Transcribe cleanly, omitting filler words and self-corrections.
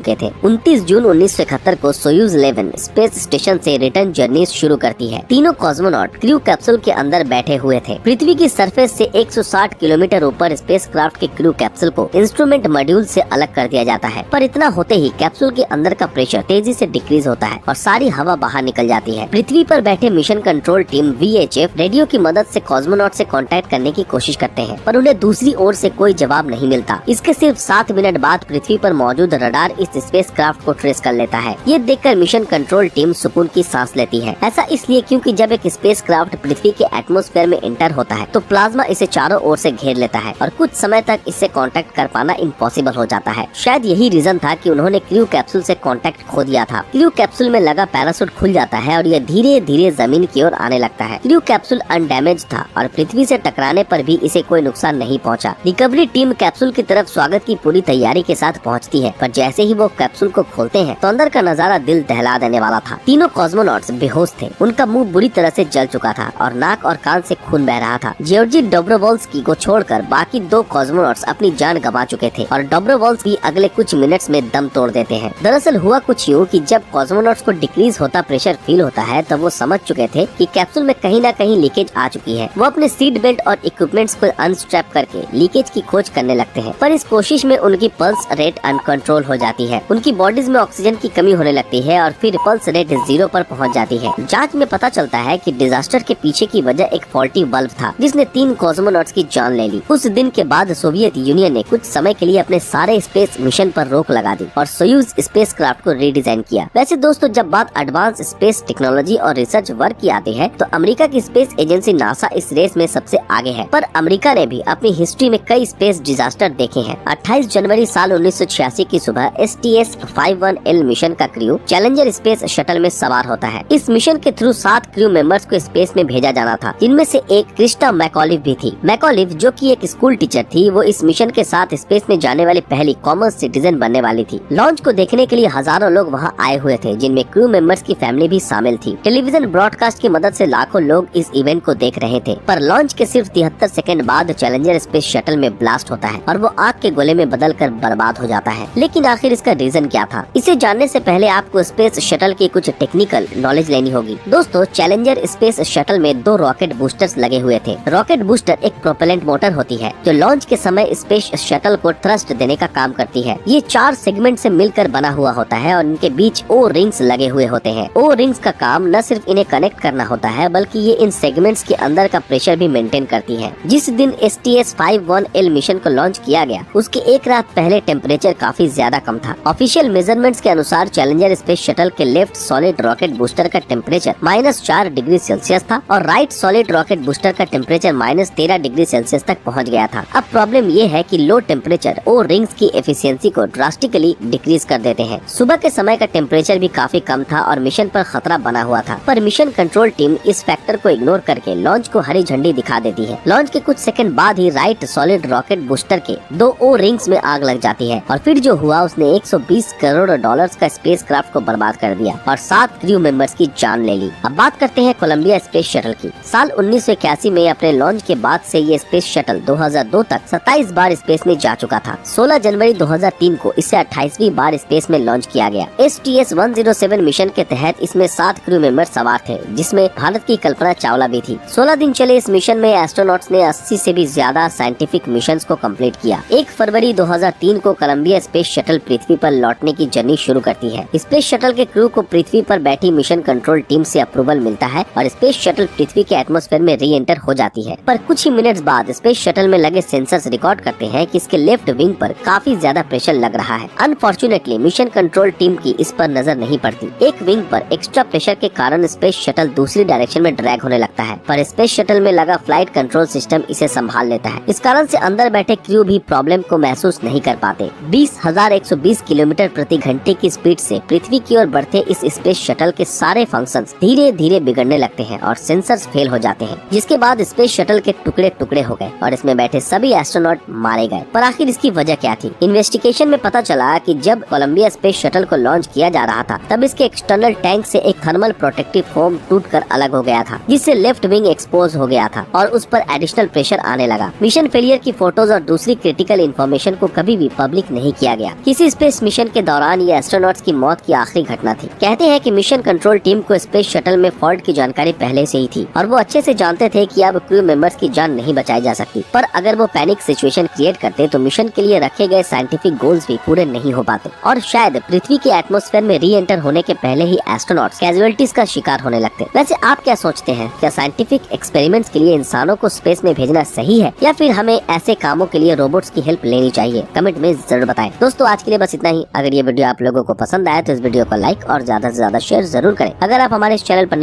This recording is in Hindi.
के थे। 29 जून 1971 को सोयूज 11 स्पेस स्टेशन से रिटर्न जर्नी शुरू करती है। तीनों कॉस्मोनॉट क्रू कैप्सूल के अंदर बैठे हुए थे। पृथ्वी की सरफेस से 160 किलोमीटर ऊपर स्पेसक्राफ्ट के क्रू कैप्सूल को इंस्ट्रूमेंट मॉड्यूल से अलग कर दिया जाता है, पर इतना होते ही कैप्सूल के अंदर का प्रेशर तेजी से डिक्रीज होता है और सारी हवा बाहर निकल जाती है। पृथ्वी पर बैठे mission control team VHF radio की मदद से कॉस्मोनॉट से कांटेक्ट करने की कोशिश करते हैं, पर उन्हें दूसरी ओर से कोई जवाब नहीं मिलता। इसके सिर्फ 7 मिनट बाद पृथ्वी पर मौजूद रडार इस स्पेसक्राफ्ट को ट्रेस कर लेता है। ये देखकर मिशन कंट्रोल टीम सुकून की सांस लेती है। ऐसा इसलिए क्योंकि जब एक स्पेसक्राफ्ट पृथ्वी के एटमॉस्फेयर में एंटर होता है तो प्लाज्मा इसे चारों ओर से घेर लेता है और कुछ समय तक इससे कांटेक्ट कर पाना इम्पॉसिबल हो जाता है। शायद यही रीजन था कि उन्होंने क्रू कैप्सूल से कांटेक्ट खो दिया था। क्रू कैप्सूल में लगा पैराशूट खुल जाता है और यह धीरे धीरे जमीन की ओर आने लगता है। क्रू कैप्सूल अनडैमेज था और पृथ्वी से टकराने पर भी इसे कोई नुकसान नहीं पहुंचा। रिकवरी टीम कैप्सूल की तरफ स्वागत की पूरी तैयारी के साथ पहुंचती है, पर जैसे ही वो कैप्सूल को खोलते हैं तो अंदर का नजारा दिल दहला देने वाला था। तीनों कॉस्मोनॉट्स बेहोश थे। उनका मुंह बुरी तरह से जल चुका था और नाक और कान से खून बह रहा था। जॉर्जी डोब्रोवोल्स्की को छोड़कर बाकी 2 कॉस्मोनॉट्स अपनी जान गंवा चुके थे और डोब्रोवोल्स्की अगले कुछ मिनट्स में दम तोड़ देते हैं। दरअसल हुआ कुछ यूँ कि जब कॉस्मोनॉट्स को डिक्रीज होता प्रेशर फील होता है तब वो समझ चुके थे कि कैप्सूल में कहीं न कहीं लीकेज आ चुकी है। वो अपने सीट बेल्ट और इक्विपमेंट्स को अनस्ट्रैप करके लीकेज की खोज करने लगते हैं, पर इस कोशिश में उनकी पल्स रेट अनकंट्रोल हो जाती है। उनकी बॉडीज में ऑक्सीजन की कमी होने लगती है और फिर पल्स रेट 0 पर पहुंच जाती है। जांच में पता चलता है कि डिजास्टर के पीछे की वजह एक फॉल्टी बल्ब था जिसने 3 कॉस्मोनॉट्स की जान ले ली। उस दिन के बाद सोवियत यूनियन ने कुछ समय के लिए अपने सारे स्पेस मिशन पर रोक लगा दी और सोयूज स्पेसक्राफ्ट को रीडिजाइन किया। वैसे दोस्तों, जब बात एडवांस स्पेस टेक्नोलॉजी और रिसर्च वर्क की आती है तो अमेरिका की स्पेस एजेंसी नासा इस रेस में सबसे आगे है। पर अमेरिका ने भी अपनी हिस्ट्री में कई स्पेस डिजास्टर देखे हैं। 28 जनवरी साल 1986 की सुबह STS-51L मिशन का क्रू चैलेंजर स्पेस शटल में सवार होता है। इस मिशन के थ्रू 7 क्रू मेंबर्स को स्पेस में भेजा जाना था, जिनमें से एक क्रिस्टा मैकॉलिफ भी थी। मैकॉलिफ, जो कि एक स्कूल टीचर थी, वो इस मिशन के साथ स्पेस में जाने वाली पहली कॉमन सिटीजन बनने वाली थी। लॉन्च को देखने के लिए हजारों लोग वहाँ आए हुए थे, जिनमें क्रू मेंबर्स की फैमिली भी शामिल थी। टेलीविजन ब्रॉडकास्ट की मदद से लाखों लोग इस इवेंट को देख रहे थे। पर लॉन्च के सिर्फ 73 सेकंड बाद चैलेंजर स्पेस शटल में ब्लास्ट होता है और वो आग के गोले में बदल कर बर्बाद हो जाता है। लेकिन आखिर इसका रीजन क्या था? इसे जानने से पहले आपको स्पेस शटल की कुछ टेक्निकल नॉलेज लेनी होगी। दोस्तों, चैलेंजर स्पेस शटल में 2 रॉकेट बूस्टर्स लगे हुए थे। रॉकेट बूस्टर एक प्रोपेलेंट मोटर होती है जो लॉन्च के समय स्पेस शटल को थ्रस्ट देने का काम करती है। ये 4 सेगमेंट से मिलकर बना हुआ होता है और इनके बीच ओ रिंग्स लगे हुए होते हैं। ओ रिंग्स का काम न सिर्फ इन्हें कनेक्ट करना होता है, बल्कि ये इन सेगमेंट्स के अंदर का प्रेशर भी मेंटेन करती है। जिस दिन STS-51L मिशन को लॉन्च किया गया उसके एक रात पहले टेम्परेचर काफी ज्यादा कम था। ऑफिशियल मेजरमेंट्स के अनुसार चैलेंजर स्पेस शटल के लेफ्ट सॉलिड रॉकेट बूस्टर का टेम्परेचर -4 डिग्री सेल्सियस था और राइट सॉलिड रॉकेट बूस्टर का टेम्परेचर -13 डिग्री सेल्सियस तक पहुंच गया था। अब प्रॉब्लम ये है कि लो टेम्परेचर ओ रिंग्स की एफिशिएंसी को ड्रास्टिकली डिक्रीज कर देते हैं। सुबह के समय का टेम्परेचर भी काफी कम था और मिशन पर खतरा बना हुआ था, पर मिशन कंट्रोल टीम इस फैक्टर को इग्नोर करके लॉन्च को हरी झंडी दिखा देती है। लॉन्च के कुछ सेकंड बाद ही राइट सॉलिड रॉकेट बूस्टर के 2 ओ रिंग्स में आग लग जाती है और फिर जो हुआ उसने $120 करोड़ का स्पेसक्राफ्ट को बर्बाद कर दिया और 7 क्रू मेंबर्स की जान ले ली। अब बात करते हैं कोलंबिया स्पेस शटल की। साल 1981 में अपने लॉन्च के बाद से ये स्पेस शटल 2002 तक 27 बार स्पेस में जा चुका था। 16 जनवरी 2003 को इसे 28वीं बार स्पेस में लॉन्च किया गया। STS-107 मिशन के तहत इसमें 7 क्रू मेंबर सवार थे, जिसमें भारत की कल्पना चावला भी थी। 16 दिन चले इस मिशन में एस्ट्रोनॉट्स ने 80 से भी ज्यादा साइंटिफिक मिशंस को कंप्लीट किया। 1 फरवरी 2003 को कोलंबिया स्पेस शटल पृथ्वी पर लौटने की जर्नी शुरू करती है। स्पेस शटल के क्रू को पृथ्वी पर बैठी मिशन कंट्रोल टीम से अप्रूवल मिलता है और स्पेस शटल पृथ्वी के एटमॉस्फेयर में री एंटर हो जाती है। पर कुछ ही मिनट्स बाद स्पेस शटल में लगे सेंसर्स रिकॉर्ड करते हैं कि इसके लेफ्ट विंग पर काफी ज्यादा प्रेशर लग रहा है। अनफॉर्चुनेटली मिशन कंट्रोल टीम की इस पर नजर नहीं पड़ती। एक विंग पर एक्स्ट्रा प्रेशर के कारण स्पेस शटल दूसरी डायरेक्शन में ड्रैग होने लगता है, पर स्पेस शटल में लगा फ्लाइट कंट्रोल सिस्टम इसे संभाल लेता है। इस कारण से अंदर बैठे क्रू भी प्रॉब्लम को महसूस नहीं कर पाते। 20,120 किलोमीटर प्रति घंटे की स्पीड से पृथ्वी की ओर बढ़ते इस स्पेस शटल के सारे फंक्शंस धीरे धीरे बिगड़ने लगते हैं और सेंसर्स फेल हो जाते हैं, जिसके बाद स्पेस शटल के टुकड़े टुकड़े हो गए और इसमें बैठे सभी एस्ट्रोनॉट मारे गए। पर आखिर इसकी वजह क्या थी? इन्वेस्टिगेशन में पता चला कि जब कोलंबिया स्पेस शटल को लॉन्च किया जा रहा था तब इसके एक्सटर्नल टैंक से एक थर्मल प्रोटेक्टिव फोम टूटकर अलग हो गया था, जिससे लेफ्ट विंग एक्सपोज हो गया था और उस पर एडिशनल प्रेशर आने लगा। मिशन फेलियर की फोटोज और दूसरी क्रिटिकल इन्फॉर्मेशन को कभी भी पब्लिक नहीं किया गया। किसी स्पेस इस मिशन के दौरान ये एस्ट्रोनॉट्स की मौत की आखिरी घटना थी। कहते हैं कि मिशन कंट्रोल टीम को स्पेस शटल में फॉल्ट की जानकारी पहले से ही थी और वो अच्छे से जानते थे कि अब क्रू मेंबर्स की जान नहीं बचाई जा सकती, पर अगर वो पैनिक सिचुएशन क्रिएट करते तो मिशन के लिए रखे गए साइंटिफिक गोल्स भी पूरे नहीं हो पाते और शायद पृथ्वी के एटमॉस्फेयर में री एंटर होने के पहले ही एस्ट्रोनॉट्स कैजुअलिटीज का शिकार होने लगते। वैसे आप क्या सोचते हैं, क्या साइंटिफिक एक्सपेरिमेंट्स के लिए इंसानों को स्पेस में भेजना सही है या फिर हमें ऐसे कामों के लिए रोबोट्स की हेल्प लेनी चाहिए? कमेंट में जरूर बताएं। दोस्तों आज के लिए बस इतना ही। अगर ये वीडियो आप लोगों को पसंद आया तो इस वीडियो को लाइक और ज्यादा से ज्यादा शेयर जरूर करें। अगर आप हमारे इस चैनल पर